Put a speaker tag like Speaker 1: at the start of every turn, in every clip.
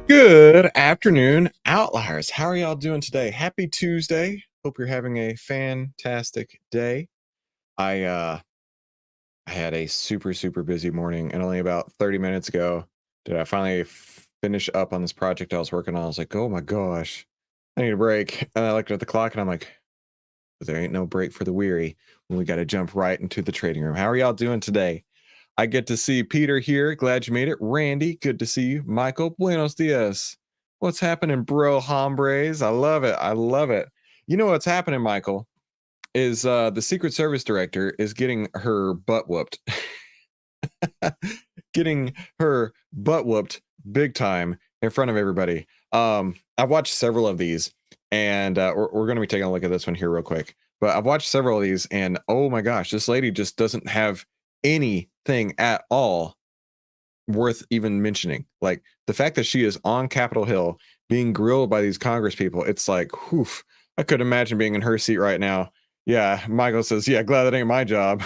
Speaker 1: Good afternoon, Outliers. How are y'all doing today? Happy Tuesday. Hope you're having a fantastic day. I had a super busy morning, and only about 30 minutes ago did I finally finish up on this project I was working on. I was like, oh my gosh, I need a break. And I looked at the clock and I'm like, there ain't no break for the weary when we got to jump right into the trading room. How are y'all doing today? I get to see Peter here. Glad you made it. Randy, good to see you. Michael, buenos dias. What's happening, bro hombres? I love it. I love it. You know what's happening, Michael, is the Secret Service director is getting her butt whooped. Getting her butt whooped big time in front of everybody. I've watched several of these, and we're going to be taking a look at this one here real quick. But I've watched several of these, and oh my gosh, this lady just doesn't have anything at all worth even mentioning. Like the fact that she is on Capitol Hill being grilled by these Congress people, it's like, whew, I could imagine being in her seat right now. Yeah, Michael says, yeah, glad that ain't my job.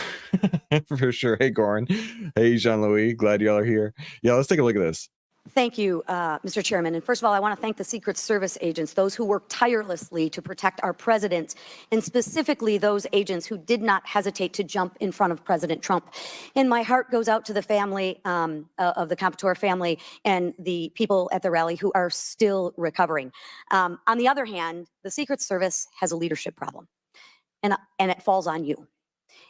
Speaker 1: For sure. Hey, Goran. Hey, Jean-Louis. Glad y'all are here. Yeah, let's take a look at this.
Speaker 2: Thank you, Mr. Chairman. And first of all, I want to thank the Secret Service agents, those who work tirelessly to protect our president, and specifically those agents who did not hesitate to jump in front of President Trump. And my heart goes out to the family of the Comptoir family and the people at the rally who are still recovering. On the other hand, the Secret Service has a leadership problem, and it falls on you.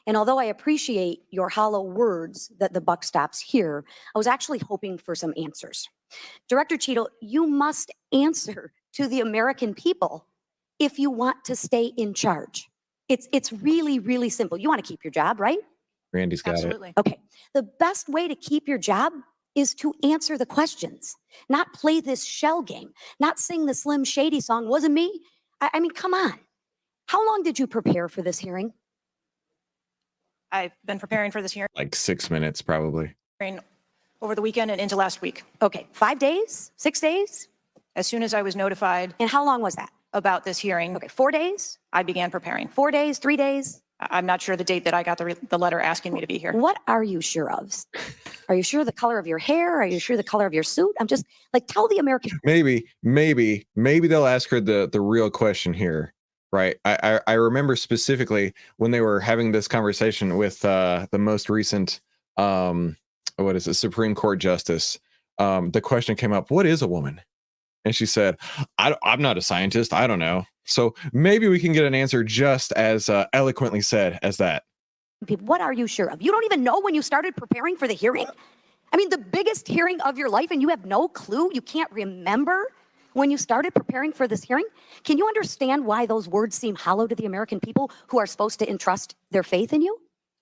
Speaker 2: And although I appreciate your hollow words that the buck stops here, I was actually hoping for some answers. Director Cheadle, you must answer to the American people if you want to stay in charge. It's really simple. You want to keep your job, right?
Speaker 1: Randy's got
Speaker 2: Absolutely. It. Okay. The best way to keep your job is to answer the questions, not play this shell game, not sing the Slim Shady song. Wasn't me. I mean, come on. How long did you prepare for this hearing?
Speaker 3: I've been preparing for this hearing
Speaker 1: like 6 minutes, probably.
Speaker 3: over the weekend and into last week.
Speaker 2: Okay, 5 days, 6 days?
Speaker 3: As soon as I was notified
Speaker 2: And how long was that?
Speaker 3: about this hearing,
Speaker 2: Okay, 4 days?
Speaker 3: I began preparing.
Speaker 2: 4 days, 3 days?
Speaker 3: I'm not sure the date that I got the letter asking me to be here.
Speaker 2: What are you sure of? Are you sure the color of your hair? Are you sure the color of your suit? I'm just like, tell the American.
Speaker 1: Maybe they'll ask her the real question here. Right. I remember specifically when they were having this conversation with the most recent, Supreme Court Justice. The question came up, what is a woman? And she said, I'm not a scientist. I don't know. So maybe we can get an answer just as eloquently said as that.
Speaker 2: What are you sure of? You don't even know when you started preparing for the hearing? I mean, the biggest hearing of your life, and you have no clue? You can't remember when you started preparing for this hearing? Can you understand why those words seem hollow to the American people who are supposed to entrust their faith in you?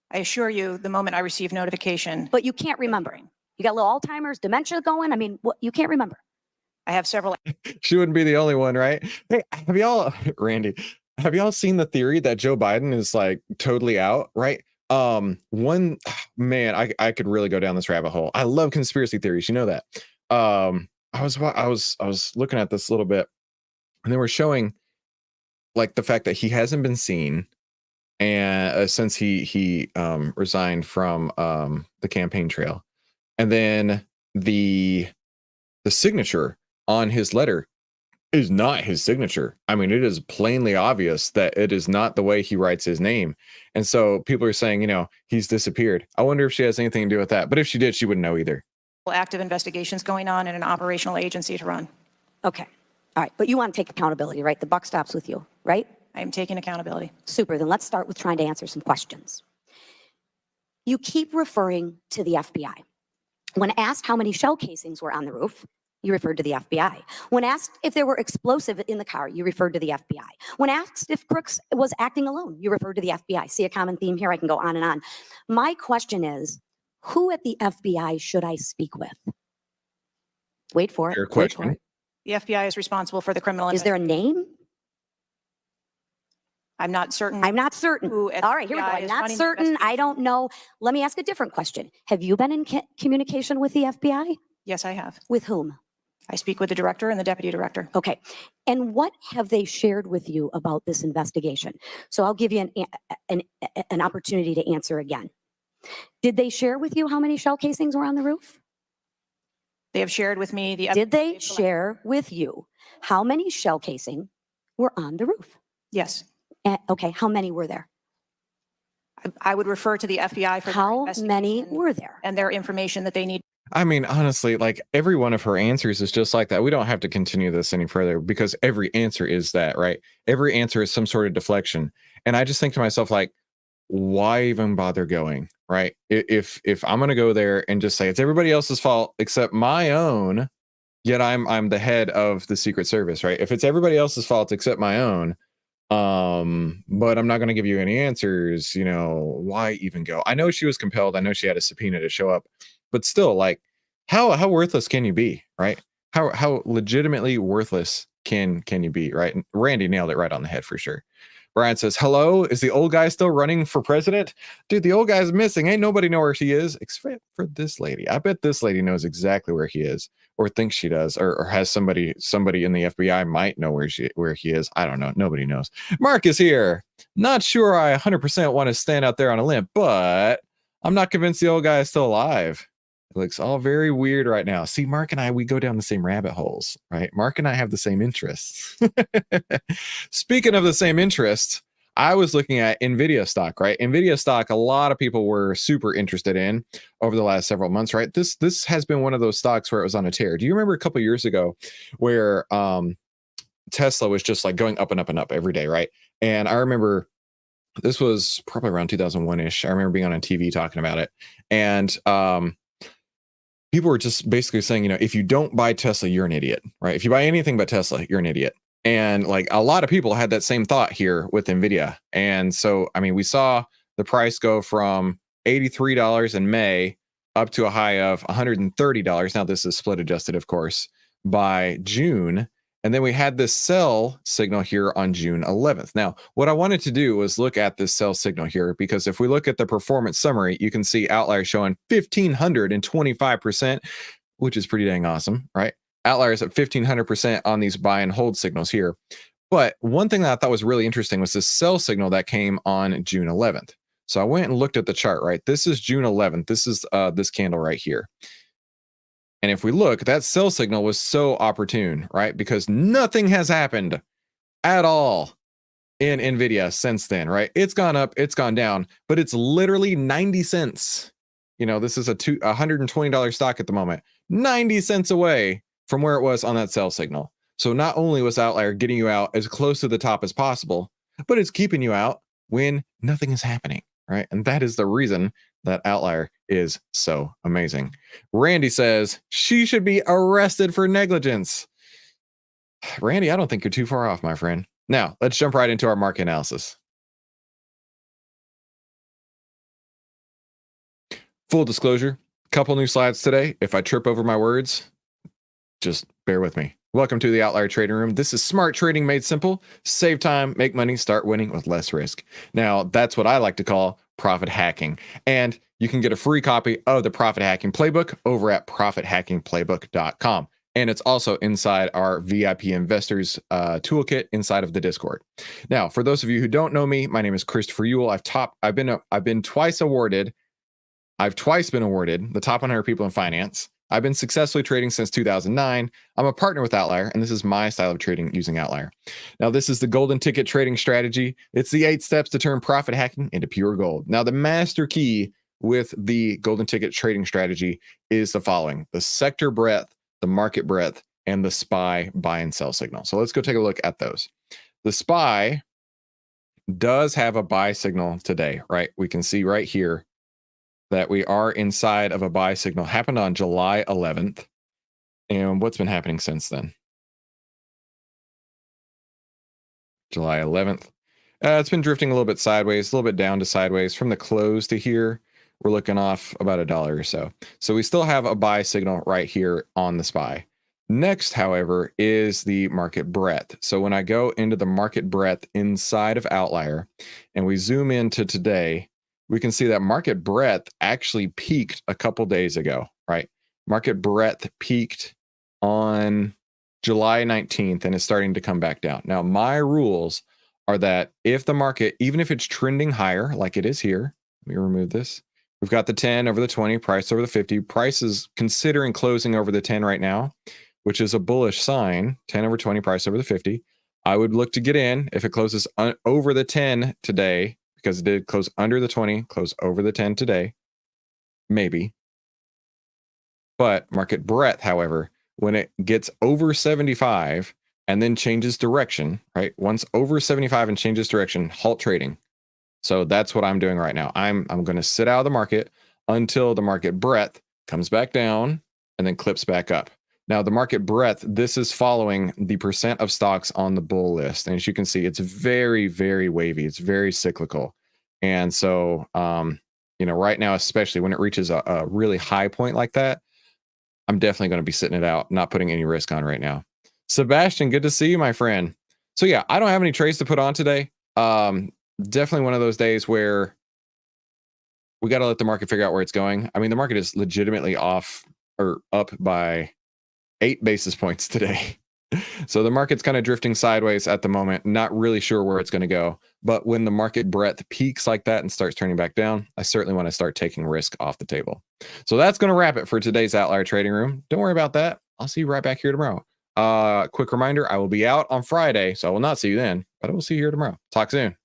Speaker 3: I assure you, the moment I received notification.
Speaker 2: But you can't remember. You got a little Alzheimer's, dementia going? I mean, what, you can't remember.
Speaker 3: I have several.
Speaker 1: She wouldn't be the only one, right? Hey, Randy, have y'all seen the theory that Joe Biden is like totally out, right? One man, I could really go down this rabbit hole. I love conspiracy theories. You know that. I was looking at this a little bit, and they were showing like the fact that he hasn't been seen, and since he resigned from the campaign trail, and then the signature on his letter is not his signature. I mean, it is plainly obvious that it is not the way he writes his name, and so people are saying, he's disappeared. I wonder if she has anything to do with that. But if she did, she wouldn't know either.
Speaker 3: Active investigations going on and an operational agency to run.
Speaker 2: Okay. All right. But you want to take accountability, right? The buck stops with you, right?
Speaker 3: I am taking accountability.
Speaker 2: Super. Then let's start with trying to answer some questions. You keep referring to the FBI. When asked how many shell casings were on the roof, you referred to the FBI. When asked if there were explosives in the car, you referred to the FBI. When asked if Crooks was acting alone, you referred to the FBI. See a common theme here? I can go on and on. My question is, who at the FBI should I speak with? Wait for it.
Speaker 1: Your question.
Speaker 2: Wait for it.
Speaker 3: The FBI is responsible for the criminal.
Speaker 2: Is there a name?
Speaker 3: I'm not certain.
Speaker 2: I'm not certain. All right, here we go. I'm not certain. I don't know. Let me ask a different question. Have you been in communication with the FBI?
Speaker 3: Yes, I have.
Speaker 2: With whom?
Speaker 3: I speak with the director and the deputy director.
Speaker 2: Okay. And what have they shared with you about this investigation? So I'll give you an opportunity to answer again. Did they share with you how many shell casings were on the roof?
Speaker 3: They have shared with me the
Speaker 2: Did they
Speaker 3: evidence they've collected.
Speaker 2: share with you how many shell casing were on the roof?
Speaker 3: Yes.
Speaker 2: Okay, how many were there?
Speaker 3: I would refer to the FBI for their
Speaker 2: How many
Speaker 3: investigation
Speaker 2: were there?
Speaker 3: and their information that they need.
Speaker 1: I mean, honestly, like every one of her answers is just like that. We don't have to continue this any further because every answer is that, right? Every answer is some sort of deflection. And I just think to myself, like, why even bother going, right? If I'm gonna go there and just say it's everybody else's fault except my own, yet I'm the head of the Secret Service, right? If it's everybody else's fault except my own, but I'm not going to give you any answers, you know, why even go? I know she was compelled, I know she had a subpoena to show up, but still, like, how worthless can you be, right? How legitimately worthless can you be, right? And Randy nailed it right on the head for sure. Brian says, hello, is the old guy still running for president? Dude, the old guy's missing. Ain't nobody know where he is except for this lady. I bet this lady knows exactly where he is, or thinks she does, or has somebody in the FBI might know where he is. I don't know. Nobody knows. Mark is here. Not sure I 100% want to stand out there on a limb, but I'm not convinced the old guy is still alive. It looks all very weird right now. See, Mark and I, we go down the same rabbit holes, right? Mark and I have the same interests. Speaking of the same interests, I was looking at Nvidia stock, right? Nvidia stock, a lot of people were super interested in over the last several months, right? This has been one of those stocks where it was on a tear. Do you remember a couple of years ago where Tesla was just like going up and up and up every day, right? And I remember this was probably around 2001-ish. I remember being on a TV talking about it. And people were just basically saying, you know, if you don't buy Tesla, you're an idiot, right? If you buy anything but Tesla, you're an idiot. And like a lot of people had that same thought here with Nvidia. And so, I mean, we saw the price go from $83 in May up to a high of $130. Now, this is split adjusted, of course, by June. And then we had this sell signal here on June 11th. Now, what I wanted to do was look at this sell signal here, because if we look at the performance summary, you can see OVTLYR showing 1,525%, which is pretty dang awesome, right? OVTLYR is at 1,500% on these buy and hold signals here. But one thing that I thought was really interesting was this sell signal that came on June 11th. So I went and looked at the chart, right? This is June 11th. This is this candle right here. And if we look, that sell signal was so opportune, right? Because nothing has happened at all in Nvidia since then, right? It's gone up, it's gone down, but it's literally 90 cents. You know, this is a $120 stock at the moment, 90 cents away from where it was on that sell signal. So not only was OVTLYR getting you out as close to the top as possible, but it's keeping you out when nothing is happening, right? And that is the reason that OVTLYR is so amazing. Randy says she should be arrested for negligence. Randy, I don't think you're too far off, my friend. Now, let's jump right into our market analysis. Full disclosure, couple new slides today. If I trip over my words, just bear with me. Welcome to the OVTLYR Trading Room. This is smart trading made simple. Save time, make money, start winning with less risk. Now, that's what I like to call profit hacking. And you can get a free copy of the Profit Hacking Playbook over at profithackingplaybook.com. And it's also inside our VIP Investors toolkit inside of the Discord. Now, for those of you who don't know me, my name is Christopher Ewell. I've been twice awarded. I've twice been awarded the top 100 people in finance. I've been successfully trading since 2009. I'm a partner with OVTLYR, and this is my style of trading using OVTLYR. Now, this is the golden ticket trading strategy. It's the 8 steps to turn profit hacking into pure gold. Now, the master key with the golden ticket trading strategy is the following: the sector breadth, the market breadth, and the SPY buy and sell signal. So let's go take a look at those. The SPY does have a buy signal today, right? We can see right here that we are inside of a buy signal. Happened on July 11th. And what's been happening since then? July 11th. It's been drifting a little bit sideways, a little bit down to sideways. From the close to here, we're looking off about $1 or so. So we still have a buy signal right here on the SPY. Next, however, is the market breadth. So when I go into the market breadth inside of OVTLYR and we zoom into today, we can see that market breadth actually peaked a couple days ago, right? Market breadth peaked on July 19th and is starting to come back down. Now, my rules are that if the market, even if it's trending higher, like it is here, let me remove this. We've got the 10 over the 20, price over the 50. Price is considering closing over the 10 right now, which is a bullish sign. 10 over 20, price over the 50. I would look to get in if it closes over the 10 today, because it did close under the 20, close over the 10 today. Maybe. But market breadth, however, when it gets over 75 and then changes direction, right? Once over 75 and changes direction, halt trading. So that's what I'm doing right now. I'm going to sit out of the market until the market breadth comes back down and then clips back up. Now, the market breadth, this is following the percent of stocks on the bull list. And as you can see, it's very, very wavy. It's very cyclical. And so, right now, especially when it reaches a really high point like that, I'm definitely going to be sitting it out, not putting any risk on right now. Sebastian, good to see you, my friend. So yeah, I don't have any trades to put on today. Definitely one of those days where we got to let the market figure out where it's going. I mean, the market is legitimately off or up by 8 basis points today. So the market's kind of drifting sideways at the moment, not really sure where it's going to go. But when the market breadth peaks like that and starts turning back down, I certainly want to start taking risk off the table. So that's going to wrap it for today's Outlier Trading Room. Don't worry about that. I'll see you right back here tomorrow. Quick reminder, I will be out on Friday, so I will not see you then, but I will see you here tomorrow. Talk soon.